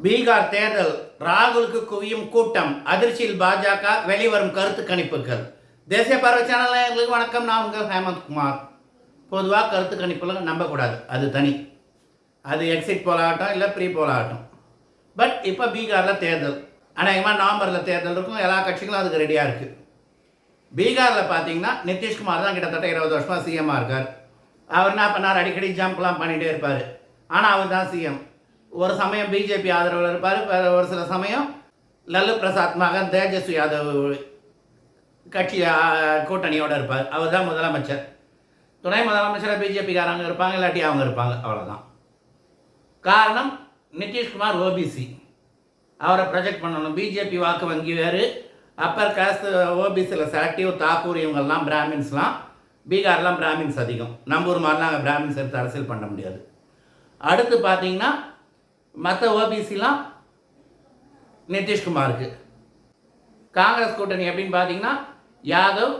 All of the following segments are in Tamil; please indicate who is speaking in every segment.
Speaker 1: பீகார் தேர்தல் ராகுலுக்கு குவியும் கூட்டம், அதிர்ச்சியில் பாஜக, வெளிவரும் கருத்து கணிப்புகள். தேசிய பார்வை சேனல் நேயர்களுக்கு வணக்கம். நான் உங்கள் ஹேமந்த் குமார். பொதுவாக கருத்து கணிப்புலாம் நம்பக்கூடாது, அது தனி. அது எக்ஸிட் போல் ஆகட்டும், இல்லை ப்ரீ போல் ஆகட்டும். பட் இப்போ பீகாரில் தேர்தல், அநேகமாக நவம்பரில் தேர்தல் இருக்கும். எல்லா கட்சிகளும் அதுக்கு ரெடியாக இருக்குது. பீகாரில் பார்த்தீங்கன்னா நிதிஷ்குமார் தான் கிட்டத்தட்ட 20 வருஷமாக சிஎம்மாக இருக்கார். அவர் என்ன பண்ணார், அடிக்கடி ஜம்ப்லாம் பண்ணிகிட்டே இருப்பார். ஆனால் அவர் தான் சிஎம். ஒரு சமயம் பிஜேபி ஆதரவில் இருப்பார், ஒரு சில சமயம் லல்லு பிரசாத் மகன் தேஜஸ்வி யாதவ் கட்சி கூட்டணியோடு இருப்பார். அவர் தான் முதலமைச்சர். துணை முதலமைச்சராக பிஜேபிக்காரங்க இருப்பாங்க, இல்லாட்டி அவங்க இருப்பாங்க, அவ்வளோதான். காரணம், நிதிஷ்குமார் ஓபிசி, அவரை ப்ரொஜெக்ட் பண்ணணும். பிஜேபி வாக்கு வங்கி வேறு, அப்பர் காஸ்ட் ஓபிசியில் செலக்டிவ், தாக்கூர் இவங்கெல்லாம் பிராமின்ஸ்லாம். பீகார்லாம் பிராமின்ஸ் அதிகம். நம்ம ஊர் மாதிரிலாம் அங்கே பிராமின்ஸ் எடுத்து அரசியல் பண்ண முடியாது. அடுத்து பார்த்தீங்கன்னா மற்ற ஓபிசிலாம் நிதிஷ்குமாருக்கு. காங்கிரஸ் கூட்டணி எப்படின்னு பார்த்தீங்கன்னா யாதவ்,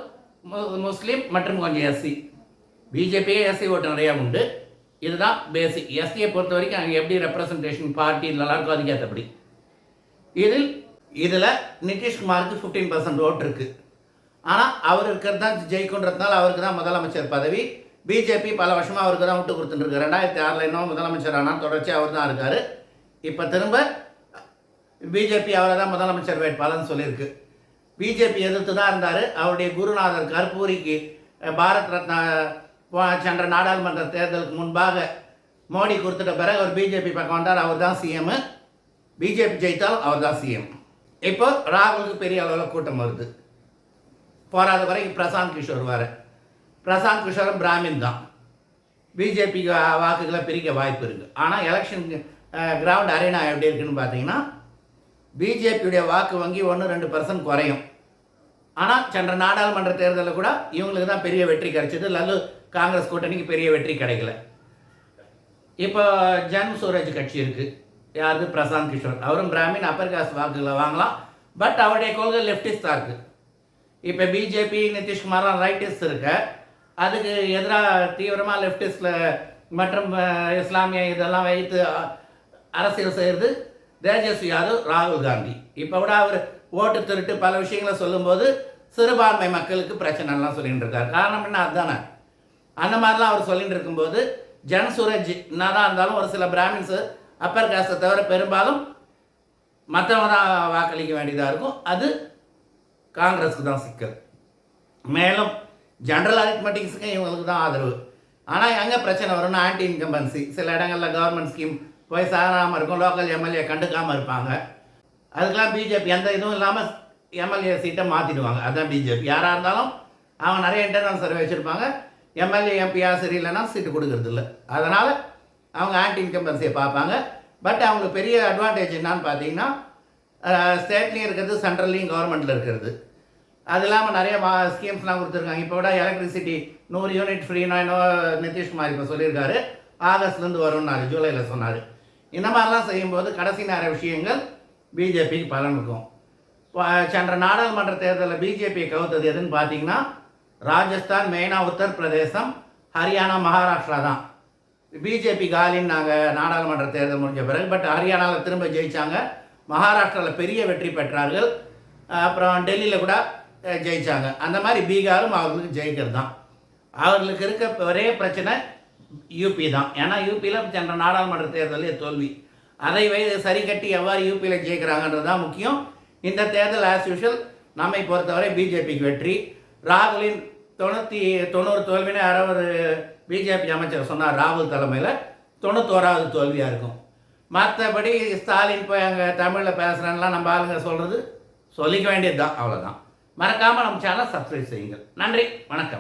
Speaker 1: முஸ்லீம் மற்றும் கொஞ்சம் எஸ்சி. பிஜேபியே எஸ்சி ஓட்டு நிறையா உண்டு. இதுதான் பேசிக். எஸ்சியை பொறுத்த வரைக்கும் அங்கே எப்படி ரெப்ரசன்டேஷன் பார்ட்டி இதெல்லாம் இருக்கும், அதுக்கேற்றபடி. இதில் நிதிஷ்குமாருக்கு 15% ஓட்டு இருக்குது. ஆனால் அவர் இருக்கிறது தான் ஜெயிக்குன்றதுனால அவருக்கு தான் முதலமைச்சர் பதவி. பிஜேபி பல வருஷமாக அவருக்கு தான் விட்டு கொடுத்துட்டுருக்கு. 2006 இன்னும் முதலமைச்சர் ஆனால் தொடர்ச்சி அவர் தான் இருக்கார். இப்போ திரும்ப பிஜேபி அவரை தான் முதலமைச்சர் வேட்பாளர்னு சொல்லியிருக்கு. பிஜேபி எதிர்த்து தான் இருந்தார். அவருடைய குருநாதர் கர்பூரிக்கு பாரத் ரத்னா சென்ற நாடாளுமன்ற தேர்தலுக்கு முன்பாக மோடி கொடுத்துட்ட பிறகு அவர் பிஜேபி பக்கம் வந்தார். அவர் தான் சிஎம். பிஜேபி ஜெயித்தாலும் அவர் தான் சிஎம். இப்போ ராகுலுக்கு பெரிய அளவில் கூட்டம் வருது. போராத வரைக்கும் பிரசாந்த் கிஷோர் வர. பிரசாந்த் கிஷோரும் பிராமின் தான். பிஜேபிக்கு வாக்குகளை பிரிக்க வாய்ப்பு இருக்குது. ஆனால் எலெக்ஷன் கிரவுண்ட் அரேனா எப்படி இருக்குன்னு பார்த்தீங்கன்னா பிஜேபியுடைய வாக்கு வங்கி 1-2% குறையும். ஆனால் சென்ற நாடாளுமன்ற தேர்தலில் கூட இவங்களுக்கு தான் பெரிய வெற்றி கிடைச்சது. லல்லு காங்கிரஸ் கூட்டணிக்கு பெரிய வெற்றி கிடைக்கல. இப்போ ஜன் சூரஜ் கட்சி இருக்குது. யாருக்கு? பிரசாந்த் கிஷோர். அவரும் பிராமின், அப்பர் காஸ்ட் வாக்குகளை வாங்கலாம். பட் அவருடைய கொள்கை லெஃப்டிஸ்டாக இருக்குது. இப்போ பிஜேபி நிதிஷ்குமார் ரைட்டிஸ்ட் இருக்க, அதுக்கு எதிராக தீவிரமாக லெஃப்டிஸ்டில் மற்றும் இஸ்லாமிய இதெல்லாம் வைத்து அரசியல் செய்கிறது தேஜஸ்வி யாதவ், ராகுல் காந்தி. இப்போ கூட அவர் ஓட்டு திருட்டு பல விஷயங்களை சொல்லும்போது சிறுபான்மை மக்களுக்கு பிரச்சனைலாம் சொல்லிகிட்டு இருக்கார். காரணம் என்ன? அதுதானே. அந்த மாதிரிலாம் அவர் சொல்லிட்டு இருக்கும்போது ஜன் சூரஜ் என்னதான் இருந்தாலும் ஒரு சில பிராமின்ஸு அப்பர் காஸ்ட்டை தவிர பெரும்பாலும் மற்றவங்க தான் வாக்களிக்க வேண்டியதாக இருக்கும். அது காங்கிரஸுக்கு தான் சிக்கல். மேலும் ஜென்ரல் அரித்மெட்டிக்ஸுக்கு இவங்களுக்கு தான் ஆதரவு. ஆனால் எங்கே பிரச்சனை வரும்னா ஆன்டி இன்கம்பன்சி. சில இடங்களில் கவர்மெண்ட் ஸ்கீம் போய் சாராமல் இருக்கும். லோக்கல் எம்எல்ஏ கண்டுக்காமல் இருப்பாங்க. அதுக்கெல்லாம் பிஜேபி எந்த இதுவும் இல்லாமல் எம்எல்ஏ சீட்டை மாற்றிடுவாங்க. அதுதான் பிஜேபி. யாராக இருந்தாலும் அவங்க நிறைய இன்டர்னல் சர்வே வச்சுருப்பாங்க. எம்எல்ஏ எம்பியா சரியில்லைன்னா சீட்டு கொடுக்கறது இல்லை. அதனால் அவங்க ஆன்டி இன்கம்பன்சியை பார்ப்பாங்க. பட் அவங்களுக்கு பெரிய அட்வான்டேஜ் என்னான்னு பார்த்தீங்கன்னா ஸ்டேட்லேயும் இருக்கிறது, சென்ட்ரல்லையும் கவர்மெண்ட்டில் இருக்கிறது. அது இல்லாமல் நிறைய ஸ்கீம்ஸ்லாம் கொடுத்துருக்காங்க. இப்போ கூட எலக்ட்ரிசிட்டி 100 யூனிட் ஃப்ரீனா நிதிஷ்குமார் இப்போ சொல்லியிருக்காரு. ஆகஸ்ட்லேருந்து வரும்னாரு, ஜூலையில் சொன்னார். இந்த மாதிரிலாம் செய்யும்போது கடைசி நேர விஷயங்கள் பிஜேபிக்கு பலன் இருக்கும். சென்ற நாடாளுமன்ற தேர்தலில் பிஜேபியை கவுத்தது எதுன்னு பார்த்தீங்கன்னா ராஜஸ்தான், மெயினாக உத்தரப்பிரதேசம், ஹரியானா, மகாராஷ்டிரா தான். பிஜேபி காலின்னு நாங்கள் நாடாளுமன்ற தேர்தல் முடிஞ்ச பிறகு. பட் ஹரியானாவில் திரும்ப ஜெயித்தாங்க. மகாராஷ்டிராவில் பெரிய வெற்றி பெற்றார்கள். அப்புறம் டெல்லியில் கூட ஜெயித்தாங்க. அந்த மாதிரி பீகாரும் அவர்களுக்கு ஜெயிக்கிறது தான். அவர்களுக்கு இருக்க ஒரே பிரச்சனை யூபி தான். ஏன்னா யூபியில் சென்ற நாடாளுமன்ற தேர்தலே தோல்வி. அதை சரி கட்டி எவ்வாறு யூபியில் ஜெயிக்கிறாங்கன்றது தான் முக்கியம். இந்த தேர்தல் ஆஸ் யூஷுவல் நம்மை பொறுத்தவரை பிஜேபிக்கு வெற்றி. ராகுலின் 90 தோல்வின்னு யாரோ ஒரு பிஜேபி அமைச்சர் சொன்னார். ராகுல் தலைமையில் 91வது தோல்வியாக இருக்கும். மற்றபடி ஸ்டாலின் போய் அங்கே தமிழில் பேசுகிறேன்லாம் நம்ம ஆளுங்க சொல்கிறது சொல்லிக்க வேண்டியது தான். அவ்வளோதான். மறக்காமல் நம்ம சேனலை சப்ஸ்கிரைப் செய்யுங்கள். நன்றி, வணக்கம்.